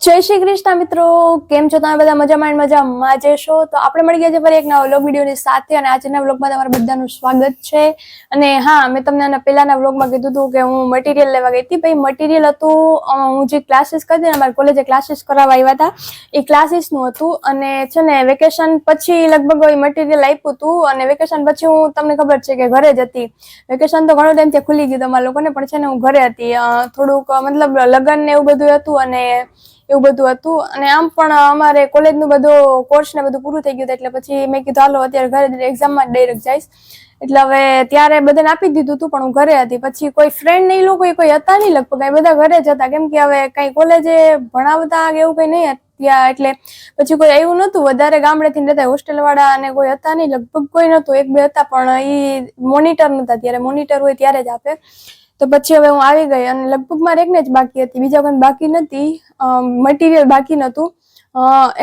જય શ્રી કૃષ્ણ મિત્રો, કેમ છો તમે બધા? મજામાં જ છો? તો આપણે મળી ગયા છે ફરી એક નવા વ્લોગ વિડીયોની સાથે અને આજના વ્લોગમાં તમારા બધાનું સ્વાગત છે. અને હા, મેં તમને પહેલાના વ્લોગમાં કીધું હતું કે હું મટીરિયલ લેવા ગઈ હતી. ભાઈ મટીરિયલ હતું, હું જે ક્લાસીસ કરતી ને અમારી કોલેજે ક્લાસીસ કરાવવા આવ્યા હતા એ ક્લાસીસનું હતું. અને છે ને વેકેશન પછી લગભગ એ મટીરિયલ આપ્યું હતું અને વેકેશન પછી હું તમને ખબર છે કે ઘરે જ હતી. વેકેશન તો ઘણો ટાઈમથી ખુલી ગયું અમારા લોકોને, પણ છે ને હું ઘરે હતી. થોડુંક મતલબ લગ્ન ને એવું બધું હતું અને એવું બધું હતું. અને આમ પણ અમારે કોલેજનું બધું કોર્સ ને બધું પૂરું થઈ ગયું હતું, એટલે પછી મેં કીધું હાલો અત્યારે ઘરે એક્ઝામમાં ડાયરેક્ટ જઈશ. એટલે હવે ત્યારે બધાને આપી દીધું હતું, પણ હું ઘરે હતી. પછી કોઈ ફ્રેન્ડ ને એ લોકો કોઈ હતા નહીં, લગભગ બધા ઘરે જ હતા, કેમ કે હવે કઈ કોલેજે ભણાવતા કે એવું કઈ નહીં ત્યાં. એટલે પછી કોઈ આવ્યું નતું વધારે, ગામડેથી રહેતા હોસ્ટેલ વાળા અને કોઈ હતા નહીં, લગભગ કોઈ નતું, એક બે હતા, પણ એ મોનિટર નતા. ત્યારે મોનિટર હોય ત્યારે જ આપે. તો પછી હવે હું આવી ગઈ અને લગભગ મારે એકને જ બાકી હતી, બીજા કોઈ બાકી નથી. મટીરિયલ બાકી નહોતું.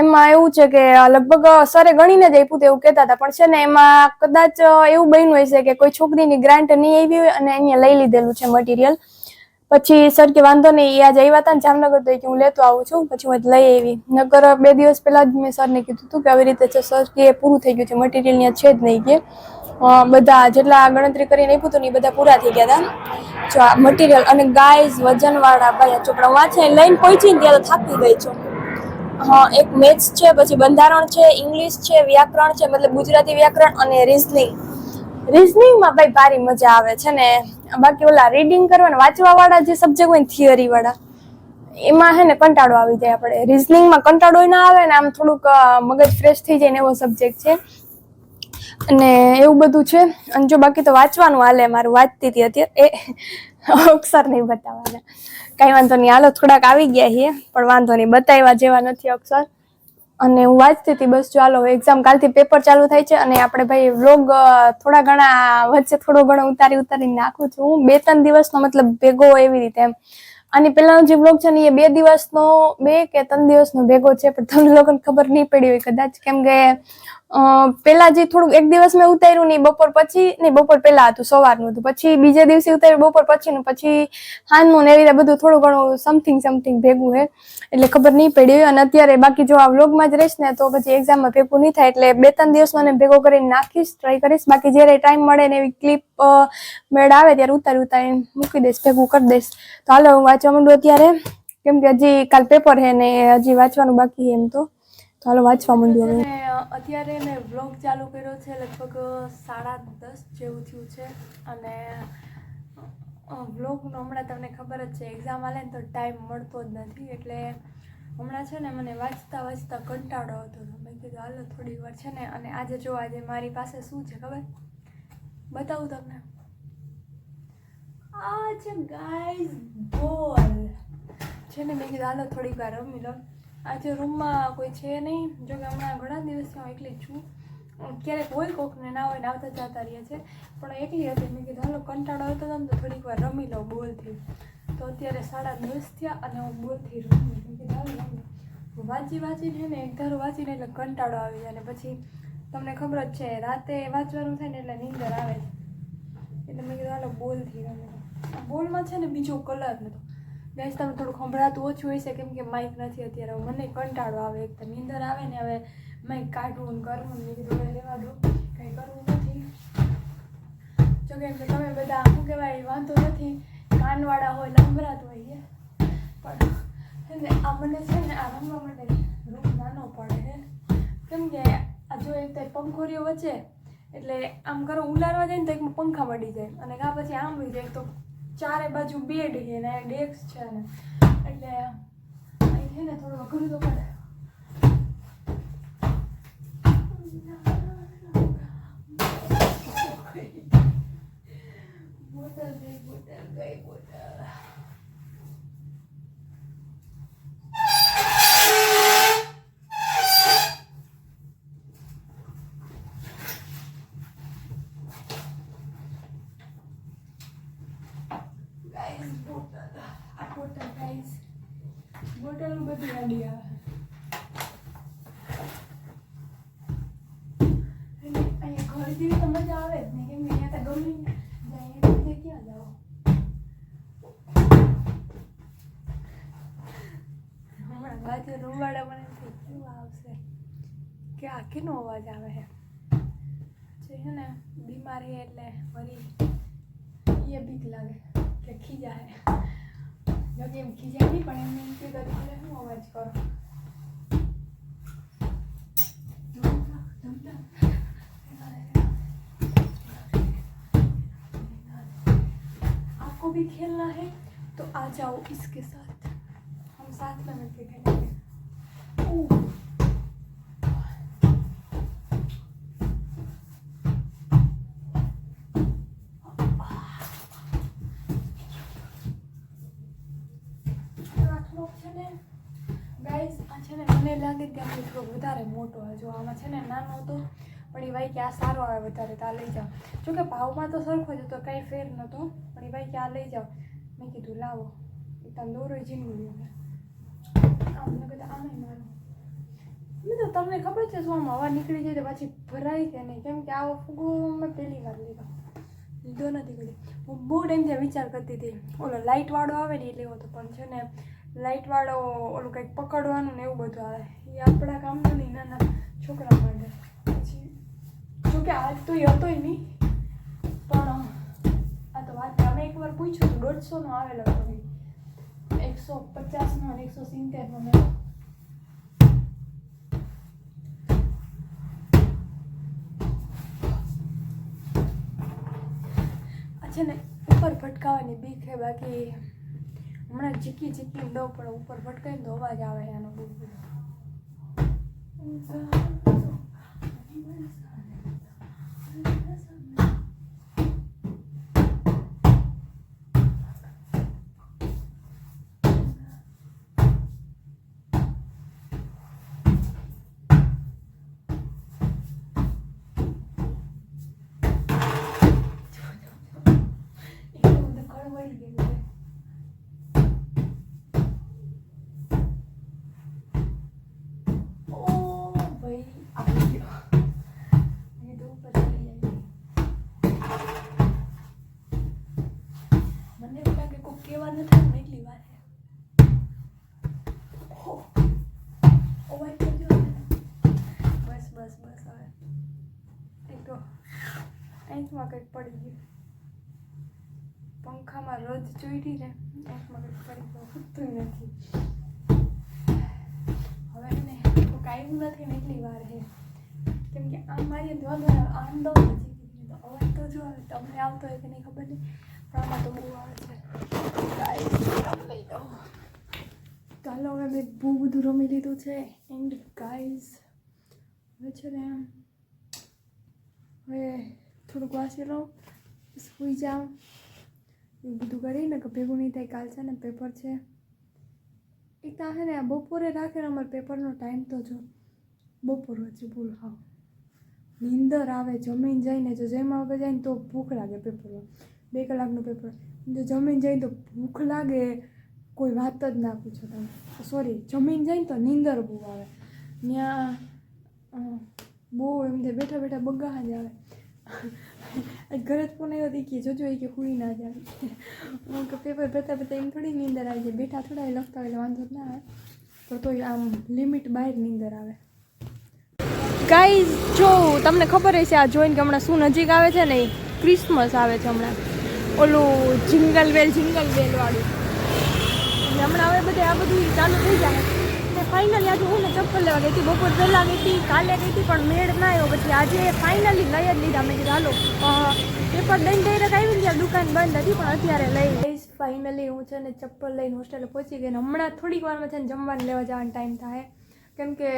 એમાં એવું છે કે લગભગ સરે ગણીને જ આપ્યું એવું કહેતા હતા, પણ છે ને એમાં કદાચ એવું બન્યું હશે કે કોઈ છોકરીની ગ્રાન્ટ નહીં આવી હોય અને અહીંયા લઈ લીધેલું છે મટીરિયલ. પછી સર કે વાંધો નહીં, એ આજે આવ્યા હતા ને જામનગર, તો કે હું લેતો આવું છું. પછી હું લઈ આવી. નકર 2 દિવસ પહેલા જ મેં સરને કીધું હતું કે આવી રીતે છે સર, કે પૂરું થઈ ગયું છે મટીરિયલ, ત્યાં છે જ નહીં કે બધા જેટલા ગણતરી કરીને આપ્યું હતું ને એ બધા પૂરા થઈ ગયા હતા. જો આ મટીરિયલ અને ગાઈઝ વજનવાળા ભાઈ ચોપડા વાંચે લઈને પહોંચી ને ત્યારે થાકી ગઈ છું. હા, એક મેથ્સ છે, પછી બંધારણ છે, ઇંગ્લિશ છે, વ્યાકરણ છે, મતલબ ગુજરાતી વ્યાકરણ અને રીઝનિંગ. રીઝનિંગમાં ભાઈ ભારી મજા આવે છે ને. બાકી ઓલા રીડિંગ કરવાના વાંચવા વાળા જે સબ્જેક્ટ હોય ને થિયરી વાળા, એમાં હે ને કંટાળો આવી જાય. આપણે રીઝનિંગમાં કંટાળો ના આવે ને, આમ થોડુંક મગજ ફ્રેશ થઈ જાય ને એવો સબ્જેક્ટ છે. અને એવું બધું છે. અને જો બાકી તો વાંચવાનું હાલે મારું, વાંચતી હતી અત્યારે. અક્ષર નહીં બતાવવાના, કઈ વાંધો નહીં, હાલો થોડાક આવી ગયા છે પણ વાંધો નહીં, બતાવ્યા જેવા નથી અક્ષર. અને હું વાંચતી હતી બસ. ચાલો એક્ઝામ કાલથી પેપર ચાલુ થાય છે અને આપણે ભાઈ વ્લોગ થોડા ઘણા વચ્ચે થોડો ઘણો ઉતારીને નાખું છું હું. 2-3 દિવસનો મતલબ ભેગો એવી રીતે એમ. આની પહેલાનો જે વ્લોગ છે ને એ 2 દિવસનો, 2 કે 3 દિવસનો ભેગો છે, પણ તમને લોકોને ખબર નહીં પડી હોય કદાચ, કેમ કે પેલા જે થોડુંક એક દિવસ મેં ઉતાર્યું નહીં બપોર પછી, નહીં બપોર પહેલા હતું, સવારનું હતું. પછી બીજે દિવસે ઉતાર્યું બપોર પછીનું, પછી હાનનું ને એવી રીતે બધું થોડું ઘણું સમથિંગ ભેગું છે, એટલે ખબર નહીં પડી. અને અત્યારે બાકી જો આ વ્લોગમાં જ રહીશ ને તો પછી એક્ઝામમાં ભેગું નહીં થાય, એટલે 2-3 દિવસમાં ભેગો કરીને નાખીશ, ટ્રાય કરીશ. બાકી જ્યારે ટાઈમ મળે ને એવી ક્લિપ મેળ આવે ત્યારે ઉતારીને મૂકી દઈશ, ભેગું કરી દઈશ. તો હાલો હું વાંચવા માંડું અત્યારે, કેમ કે હજી કાલ પેપર છે ને હજી વાંચવાનું બાકી છે એમ. તો હાલો વાંચવા માંડ્યું હવે. અત્યારે મેં વ્લોગ ચાલુ કર્યો છે, લગભગ 10:30 જેવું થયું છે. અને વ્લોગનો હમણાં તમને ખબર જ છે, એક્ઝામ આલે ને તો ટાઈમ મળતો જ નથી. એટલે હમણાં છે ને મને વાંચતા કંટાળો હતો, તો મેં કીધું હાલો થોડી વાર છે ને. અને આજે જો આજે મારી પાસે શું છે ખબર, બતાવું તમને. આ છે ગાઈઝ બોલ છે ને. મેં કીધું હાલો થોડીક વાર રમી લો. આજે રૂમમાં કોઈ છે નહીં, જો કે હમણાં ઘણા દિવસથી હું એકલી જ છું. ક્યારેક હોય કોકને, ના હોય ને આવતા જતા રહે છે, પણ એકલી હતી. મેં કીધું હાલો કંટાળો આવતો હતો ને તો થોડીક વાર રમી લો બોલથી. તો અત્યારે 10:30 થયા અને હું બોલથી રમી. મેં કીધું હાલો રમી. વાંચીને ને એક ધારું વાંચીને એટલે કંટાળો આવી જાય. અને પછી તમને ખબર જ છે રાતે વાંચવાનું થાય ને એટલે નીંદર આવે છે, એટલે મેં કીધું હાલો બોલથી રમી. બોલમાં છે ને બીજો કલર નતો. ગાઈસ તમે થોડુંક સંભળાતું ઓછું હોય છે, કેમ કે માઇક નથી અત્યારે. મને કંટાળો આવે, એક તો નીંદર આવે ને, હવે માઇક કાઢવું ને કરવું ને, કીધું હવે રહેવા દો, કંઈ કરવું નથી. જો કેમ કે તમે બધા શું કહેવાય, વાંધો નથી, કાનવાળા હોય નંબરાત હોય પણ આ મને છે ને આ રમવા માટે રૂમ નાનો પડે છે, કેમ કે આ જો એક તો પંખોરીઓ વચ્ચે, એટલે આમ કરો ઉલારવા જાય ને તો એકમાં પંખા મળી જાય, અને આ પછી આમ હોય જાય તો ચારે બાજુ બેડ છે ને ડેસ્ક છે ને, એટલે અહીં છે ને થોડું અઘરું તો પડે. બોટલ ગઈ બોટલ. બોટલ બધી ગાડી આવે. અહીંયા ઘર જેવી તો મજા આવે જ નહીં, કેમ કે અહીંયા તો ગમી ક્યાં જાઓ. હમણાં બાજુ રૂમવાળા મને કેવું આવશે કે આ કેનો અવાજ આવે છે ને બીમાર હે એટલે વળી એ બીક લાગે કે ખીજા હે જો કે એમ ખીજા નહીં પણ એમને એમ કે શું અવાજ કરો आपको भी खेलना है तो आ जाओ इसके साथ हम साथ में मिलकर खेलेंगे ગાઈઝ આ છે ને મને લાગે કે આ થોડો વધારે મોટો હોય જો આમાં છે ને નાનો હતો પણ એ ભાઈ કે આ સારો આવે વધારે તો આ લઈ જાઓ જોકે ભાવમાં તો સરખો જ હતો કંઈ ફેર નહોતો પણ એ ભાઈ કે આ લઈ જાઓ મેં કીધું લાવો એ તંદુરો જીનવું આમને બધા આમે મારો મેં તો તમને ખબર છે શું આમ હવા નીકળી જાય તો પછી ભરાય કે નહીં કેમ કે આવો ફૂગો મેં પહેલી વાર લીધો નથી કરી હું બહુ ટાઈમથી વિચાર કરતી હતી ઓલો લાઇટવાળો આવે ને એ લેવો તો પણ છે ને લાઇટવાળો ઓલું કંઈક પકડવાનું ને એવું બધું આવે એ આપણા કામનું નહીં નાના છોકરા માટે પછી જોકે આજ તો એ હતો નહીં પણ આ તો વાત અમે એકવાર પૂછ્યું તો 150નો આવેલો હતો 150નો અને 170નો મેં છે ને ઉપર ભટકાવાની બીક છે બાકી હમણાં ચીકી ચીકી દઉં પણ ઉપર ભટકાઈને તો અવાજ આવે એનો બહુ બધો આંખમાં કંઈક પડી ગયું પંખામાં રજ ચોઈટી ને આંખમાં કંઈક પડી ગયું ખૂટતું નથી હવે એને કોઈક આવ્યું નથી ને એટલી વાર છે કેમ કે આમ મારી વાંધો આમ દઉં પછી તો અવાજ તો જો આવે તમને આવતો હોય કે નહીં ખબર નહીં પણ આમાં તો બહુ આવે છે લઈ દઉં ચાલો હવે મેં બહુ બધું રમી લીધું છે એન્ડ ગાઈઝ હવે છે ને હવે થોડુંક વાંચી લઉં સૂઈ જાઉં એવું બધું કરીને કે ભેગું નહીં થાય કાલ છે ને પેપર છે એક તો છે ને આ બપોરે રાખે ને અમારે પેપરનો ટાઈમ તો જો બપોર વચ્ચે બોલો હા નીંદર આવે જમીન જઈને જો જેમાં વગર જાય ને તો ભૂખ લાગે પેપરમાં 2 કલાકનું પેપર જો જમીન જાય તો ભૂખ લાગે કોઈ વાત જ ના પૂછો તમે સોરી જમીન જાય ને તો નીંદર બહુ આવે ત્યાં બહુ એમ બેઠા બેઠા બગા જ આવે ઘરે જ ફોન આવ્યો હતી કે જોજો એ કે હુઈ ના જાય હું કે પેપર ભરતા ભરતા એમ થોડી નીંદર આવી જાય બેઠા થોડા એ લખતા એટલે વાંધો જ ના આવે તો તોય આમ લિમિટ બહાર નીંદર આવે ગાઈઝ જો તમને ખબર હશે આ જોઈને કે હમણાં શું નજીક આવે છે ને એ ક્રિસમસ આવે છે હમણાં ઓલું જિંગલ બેલ વાળું હમણાં હવે બધે આ બધું ચાલુ થઈ જાય ને ફાઇનલી આજે હું ને ચપ્પલ લેવા ગઈ હતી બપોર પહેલાં ગઈ હતી કાલે ગઈ હતી પણ મેળ ના આવ્યો પછી આજે ફાઇનલી લઈ જ લીધા મેં કીધું હાલો પેપર દઈને ડાયરેક્ટ આવી ગયા દુકાન બંધ હતી પણ અત્યારે લઈ લઈશ ફાઇનલી હું છે ને ચપ્પલ લઈને હોસ્ટેલે પહોંચી ગઈ ને હમણાં થોડીક વારમાં છે ને જમવાનું લેવા જવાનો ટાઈમ થાય કેમ કે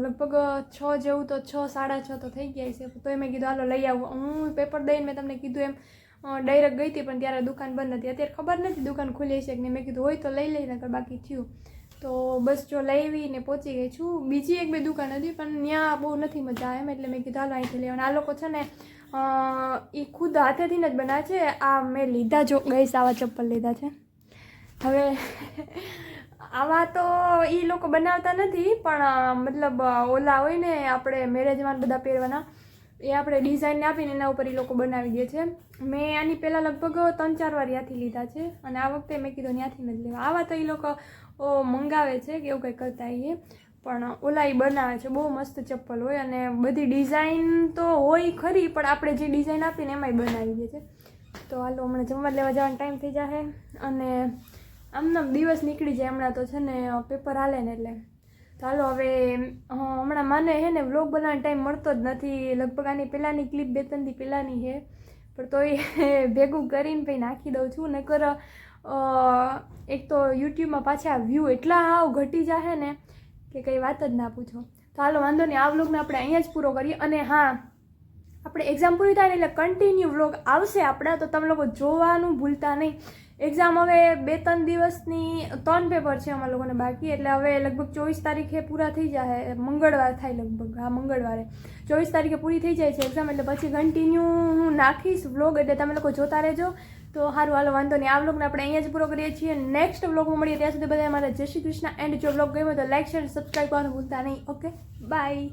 લગભગ 6 જેવું તો 6 સાડા 6 તો થઈ ગયા છે તો મેં કીધું હાલો લઈ આવું હું પેપર દઈને મેં તમને કીધું એમ ડાયરેક્ટ ગઈ હતી પણ ત્યારે દુકાન બંધ હતી અત્યારે ખબર નથી દુકાન ખુલી છે કે નહીં મેં કીધું હોય તો લઈ લઈ નકર બાકી થયું તો બસ જો લઈને પહોંચી ગઈ છું બીજી 1-2 દુકાન હતી પણ ત્યાં બહુ નથી મજા આવે એમ એટલે મેં કીધું હાલો અહીંથી લેવાનું આ લોકો છે ને એ ખુદ હાથેથી જ બનાવે છે આ મેં લીધા જો ગઈસ આવા ચપ્પલ લીધા છે હવે આવા તો એ લોકો બનાવતા નથી પણ મતલબ ઓલા હોય ને આપણે મેરેજમાં બધા પહેરવાના એ આપણે ડિઝાઇનને આપીને એના ઉપર એ લોકો બનાવી દે છે મેં આની પહેલાં લગભગ 3-4 વાર ત્યાંથી લીધા છે અને આ વખતે મેં કીધું ત્યાંથી નથી લેવા આવા તો એ લોકો મંગાવે છે કે એવું કંઈ કરતા આવીએ, પણ ઓલા એ બનાવે છે, બહુ મસ્ત ચપ્પલ હોય અને બધી ડિઝાઇન તો હોય ખરી, પણ આપણે જે ડિઝાઇન આપીને એમાંય બનાવી દે છે. તો હાલો હમણાં જમવા લેવા જવાનો ટાઈમ થઈ જશે અને આમ દિવસ નીકળી જાય. હમણાં તો છે ને પેપર હાલે ને એટલે. તો હાલો હવે હમણાં મને હે ને વ્લોગ બનાવવાનો ટાઈમ મળતો જ નથી. લગભગ આની પહેલાંની ક્લિપ 2-3 દી પહેલાંની છે, પણ તોય ભેગું કરીને પછી નાખી દઉં છું. નકર એક તો યુટ્યુબમાં પાછા વ્યૂ એટલા હાવ ઘટી જશે ને કે કંઈ વાત જ ના પૂછો. તો હાલો વાંધો નહીં, આ વ્લોગને આપણે અહીંયા જ પૂરો કરીએ. અને હા, આપણે એક્ઝામ પૂરી થાય ને એટલે કન્ટિન્યુ વ્લોગ આવશે આપણા, તો તમે લોકો જોવાનું ભૂલતા નહીં. એક્ઝામ હવે 2-3 દિવસની 3 પેપર છે અમારા લોકોને બાકી, એટલે હવે લગભગ 24 તારીખે પૂરા થઈ જાય. મંગળવાર થાય લગભગ, હા મંગળવારે 24 તારીખે પૂરી થઈ જાય છે એક્ઝામ. એટલે પછી કન્ટિન્યુ હું નાખીશ વ્લોગ, એટલે તમે લોકો જોતા રહેજો. તો સારું હાલો વાંધો નહીં, આ વ્લોગને આપણે અહીંયા જ પૂરો કરીએ છીએ. નેક્સ્ટ વ્લોગમાં મળીએ, ત્યાં સુધી બધા મારા જય શ્રી કૃષ્ણ. એન્ડ જો વ્લોગ ગમ્યો તો લાઈક, શેર, સબસ્ક્રાઈબ કરવાનું ભૂલતા નહીં. Okay, by.